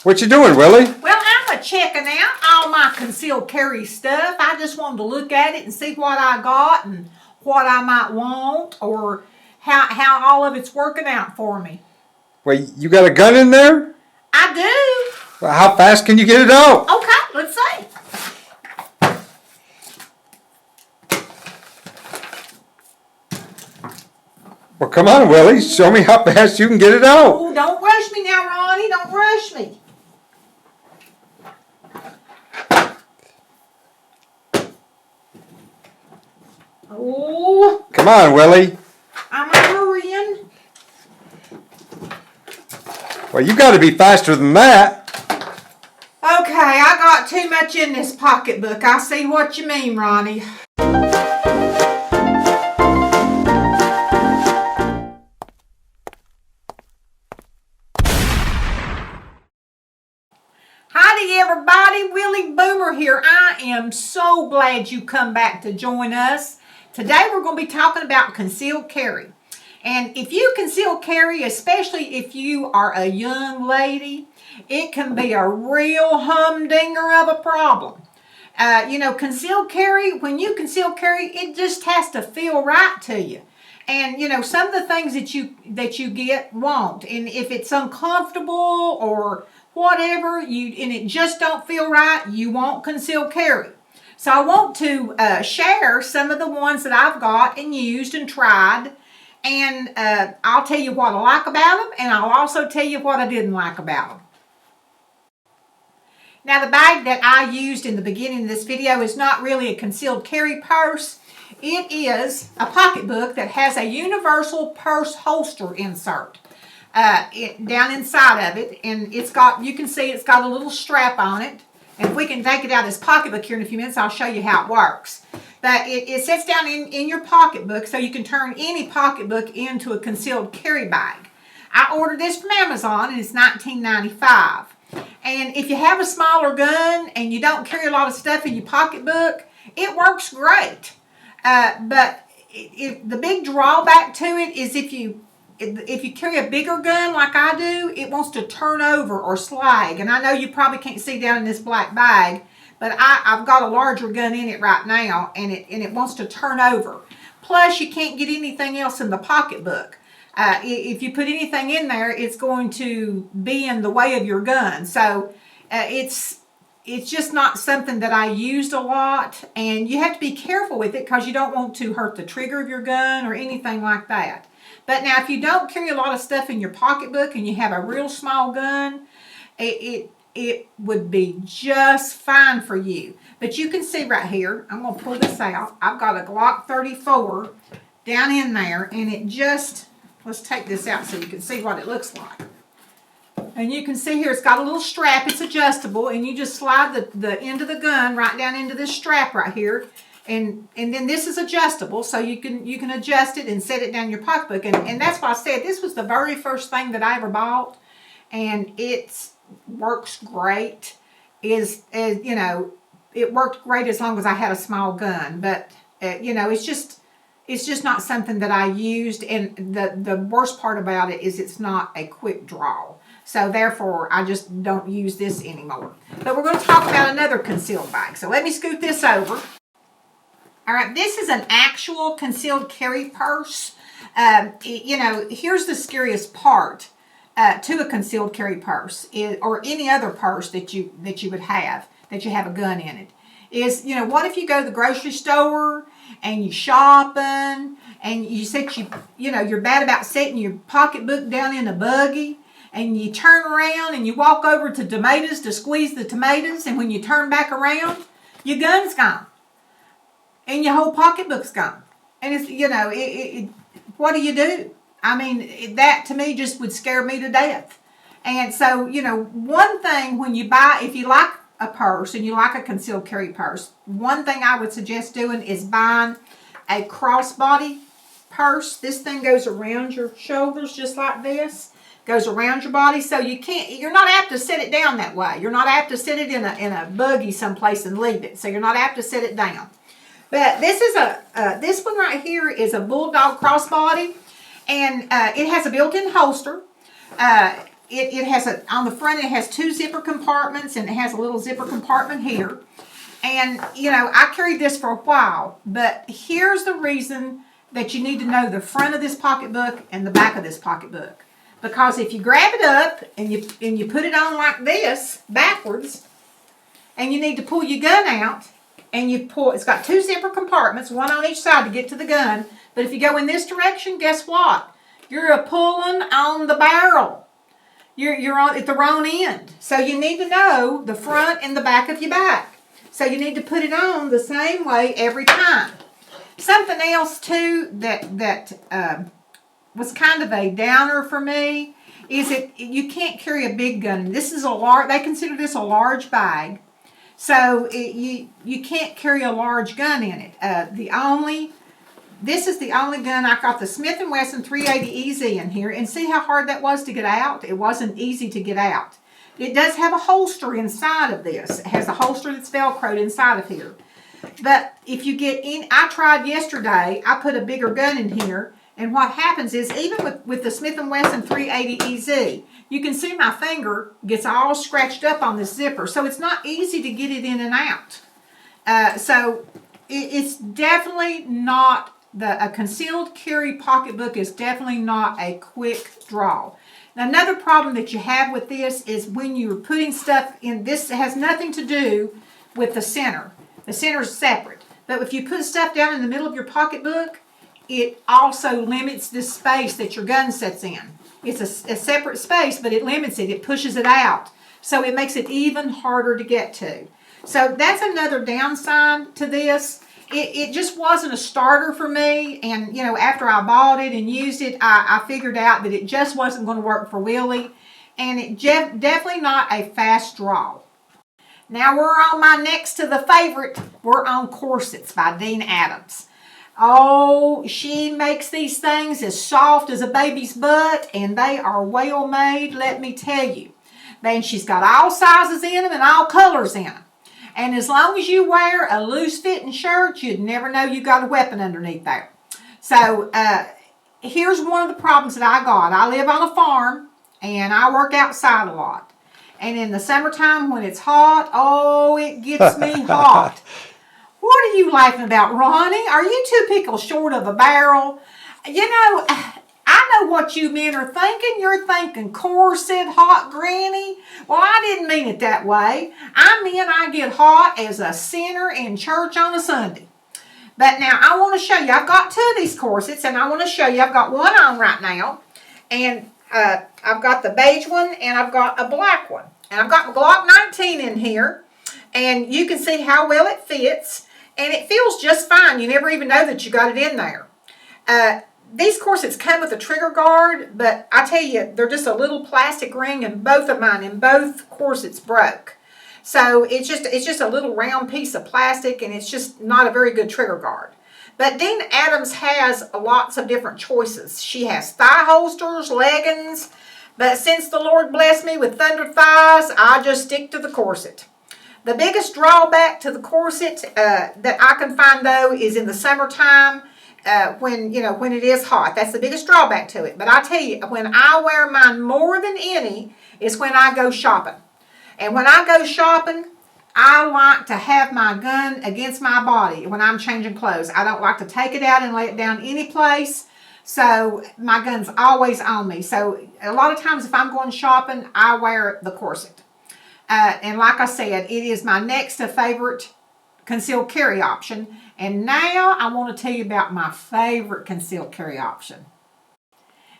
What you doing, Willie? Well, I'm checking out all my concealed carry stuff. I just wanted to look at it and see what I got and what I might want, or how all of it's working out for me. Well, you got a gun in there? I do. Well, how fast can you get it out? Okay, let's see. Well, come on, Willie. Show me how fast you can get it out. Oh, don't rush me now, Ronnie. Don't rush me. Oh. Come on, Willie. I'm hurrying. Well, you got to be faster than that. Okay, I got too much in this pocketbook. I see what you mean, Ronnie. Howdy everybody, Willie Boomer here. I am so glad you come back to join us. Today we're going to be talking about concealed carry. And if you conceal carry, especially if you are a young lady, it can be a real humdinger of a problem. Concealed carry, when you conceal carry, it just has to feel right to you. And, some of the things that you get won't. And if it's uncomfortable or whatever, and it just don't feel right, you won't conceal carry. So I want to share some of the ones that I've got and used and tried. And I'll tell you what I like about them, and I'll also tell you what I didn't like about them. Now, the bag that I used in the beginning of this video is not really a concealed carry purse. It is a pocketbook that has a universal purse holster insert down inside of it. And you can see it's got a little strap on it. And if we can take it out of this pocketbook here in a few minutes, I'll show you how it works. But it sits down in your pocketbook, so you can turn any pocketbook into a concealed carry bag. I ordered this from Amazon, and it's $19.95. And if you have a smaller gun and you don't carry a lot of stuff in your pocketbook, it works great. But the big drawback to it is if you carry a bigger gun like I do, it wants to turn over or slag. And I know you probably can't see down in this black bag, but I've got a larger gun in it right now, and it wants to turn over. Plus, you can't get anything else in the pocketbook. If you put anything in there, it's going to be in the way of your gun. So it's just not something that I used a lot, and you have to be careful with it because you don't want to hurt the trigger of your gun or anything like that. But now, if you don't carry a lot of stuff in your pocketbook and you have a real small gun, it would be just fine for you. But you can see right here, I'm going to pull this out. I've got a Glock 34 down in there, and it just... Let's take this out so you can see what it looks like. And you can see here it's got a little strap. It's adjustable, and you just slide the end of the gun right down into this strap right here. And then this is adjustable, so you can adjust it and set it down in your pocketbook. And that's why I said this was the very first thing that I ever bought, and it works great. It worked great as long as I had a small gun, but it's just not something that I used, and the worst part about it is it's not a quick draw. So therefore, I just don't use this anymore. But we're going to talk about another concealed bag. So let me scoot this over. All right, this is an actual concealed carry purse. Here's the scariest part to a concealed carry purse, or any other purse that you would have, that you have a gun in it, is, what if you go to the grocery store and you're shopping and you're bad about setting your pocketbook down in a buggy, and you turn around and you walk over to tomatoes to squeeze the tomatoes, and when you turn back around, your gun's gone and your whole pocketbook's gone. And it's, what do you do? I mean, that to me just would scare me to death. And so, one thing when you buy, if you like a purse and you like a concealed carry purse, one thing I would suggest doing is buying a crossbody purse. This thing goes around your shoulders just like this, goes around your body, so you're not apt to set it down that way. You're not apt to set it in a buggy someplace and leave it, so you're not apt to set it down. But this is this one right here is a bulldog crossbody, and it has a built-in holster. it has on the front it has 2 zipper compartments, and it has a little zipper compartment here. And, you know, I carried this for a while, but here's the reason that you need to know the front of this pocketbook and the back of this pocketbook. Because if you grab it up and you put it on like this, backwards, and you need to pull your gun out, and you pull, it's got 2 zipper compartments, one on each side to get to the gun. But if you go in this direction, guess what? You're pulling on the barrel. You're on at the wrong end. So you need to know the front and the back of your back. So you need to put it on the same way every time. Something else too that was kind of a downer for me is that you can't carry a big gun. This is a large. They consider this a large bag, so you can't carry a large gun in it. This is the only gun. I got the Smith & Wesson 380 EZ in here, and see how hard that was to get out? It wasn't easy to get out. It does have a holster inside of this. It has a holster that's Velcroed inside of here. But if you get in, I tried yesterday, I put a bigger gun in here, and what happens is, even with the Smith & Wesson 380 EZ, you can see my finger gets all scratched up on this zipper, so it's not easy to get it in and out. So it's definitely not, a concealed carry pocketbook is definitely not a quick draw. Now, another problem that you have with this is when you're putting stuff in, this has nothing to do with the center. The center is separate. But if you put stuff down in the middle of your pocketbook, it also limits the space that your gun sits in. It's a separate space, but it limits it. It pushes it out. So it makes it even harder to get to. So that's another downside to this. It just wasn't a starter for me. And, you know, after I bought it and used it, I figured out that it just wasn't going to work for Willie. And it definitely not a fast draw. Now we're on my next to the favorite. We're on Corsets by Dene Adams. Oh, she makes these things as soft as a baby's butt, and they are well made, let me tell you. Then she's got all sizes in them and all colors in them. And as long as you wear a loose-fitting shirt, you'd never know you got a weapon underneath there. So here's one of the problems that I got. I live on a farm, and I work outside a lot. And in the summertime when it's hot, oh, it gets me hot. What are you laughing about, Ronnie? Are you 2 pickles short of a barrel? You know, I know what you men are thinking. You're thinking corset, hot granny. Well, I didn't mean it that way. I mean I get hot as a sinner in church on a Sunday. But now I want to show you. I've got 2 of these corsets, and I want to show you. I've got one on right now, and I've got the beige one, and I've got a black one. And I've got my Glock 19 in here, and you can see how well it fits. And it feels just fine. You never even know that you got it in there. These corsets come with a trigger guard, but I tell you, they're just a little plastic ring, and both of mine and both corsets broke. So it's just a little round piece of plastic, and it's just not a very good trigger guard. But Dene Adams has lots of different choices. She has thigh holsters, leggings, but since the Lord blessed me with thunder thighs, I just stick to the corset. The biggest drawback to the corset that I can find, though, is in the summertime when it is hot. That's the biggest drawback to it. But I tell you, when I wear mine more than any is when I go shopping. And when I go shopping, I like to have my gun against my body when I'm changing clothes. I don't like to take it out and lay it down any place. So my gun's always on me. So a lot of times if I'm going shopping, I wear the corset. And like I said, it is my next to favorite concealed carry option. And now I want to tell you about my favorite concealed carry option.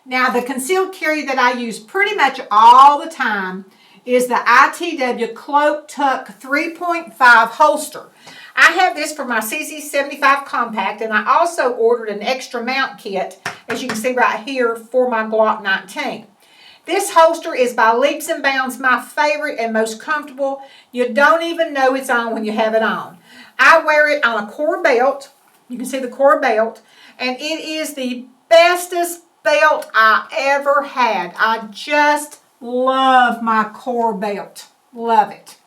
Now, the concealed carry that I use pretty much all the time is the ITW Cloak Tuck 3.5 holster. I have this for my CZ75 Compact, and I also ordered an extra mount kit, as you can see right here, for my Glock 19. This holster is by leaps and bounds my favorite and most comfortable. You don't even know it's on when you have it on. I wear it on a core belt. You can see the core belt. And it is the bestest belt I ever had. I just love my core belt. Love it.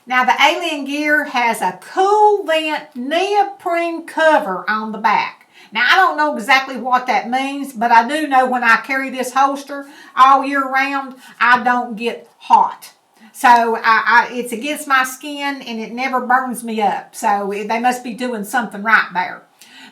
Now the Alien Gear has a cool vent neoprene cover on the back. Now, I don't know exactly what that means, but I do know when I carry this holster all year round, I don't get hot. So it's against my skin and it never burns me up. So they must be doing something right there.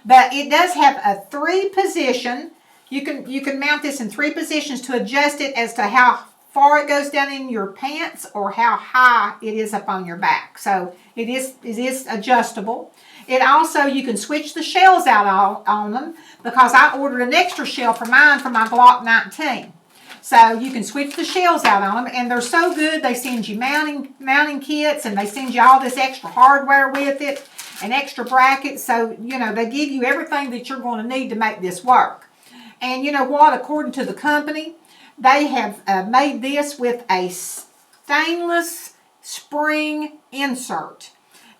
But it does have a 3-position. You can mount this in 3 positions to adjust it as to how far it goes down in your pants or how high it is up on your back. So it is adjustable. It also, you can switch the shells out on them because I ordered an extra shell for mine for my Glock 19. So you can switch the shells out on them, and they're so good. They send you mounting kits, and they send you all this extra hardware with it and extra brackets. So, you know, they give you everything that you're going to need to make this work. And you know what? According to the company, they have made this with a stainless spring insert.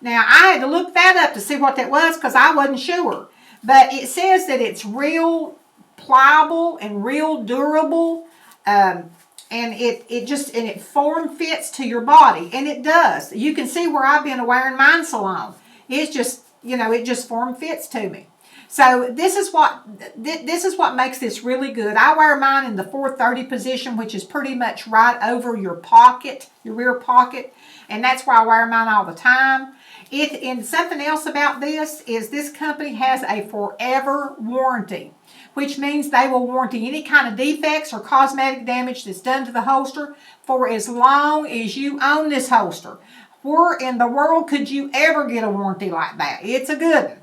Now, I had to look that up to see what that was because I wasn't sure. But it says that it's real pliable and real durable. And it form fits to your body. And it does. You can see where I've been wearing mine so long. It's just, you know, it just form fits to me. So this is what makes this really good. I wear mine in the 430 position, which is pretty much right over your pocket, your rear pocket. And that's where I wear mine all the time. And something else about this is this company has a forever warranty, which means they will warranty any kind of defects or cosmetic damage that's done to the holster for as long as you own this holster. Where in the world could you ever get a warranty like that? It's a good one.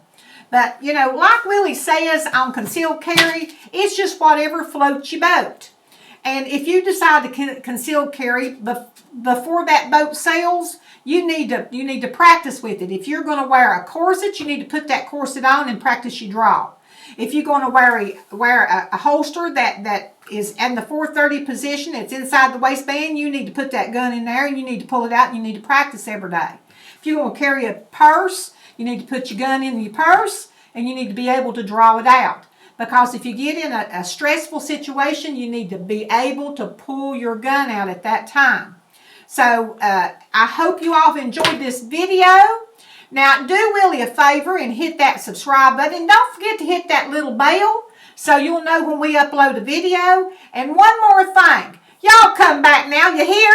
But, you know, like Willie says on Conceal Carry, it's just whatever floats your boat. And if you decide to conceal carry before that boat sails, you need to practice with it. If you're going to wear a corset, you need to put that corset on and practice your draw. If you're going to wear a holster that is in the 430 position, it's inside the waistband, you need to put that gun in there and you need to pull it out and you need to practice every day. If you're going to carry a purse, you need to put your gun in your purse and you need to be able to draw it out. Because if you get in a stressful situation, you need to be able to pull your gun out at that time. So I hope you all have enjoyed this video. Now, do Willie a favor and hit that subscribe button. Don't forget to hit that little bell so you'll know when we upload a video. And one more thing. Y'all come back now, you hear?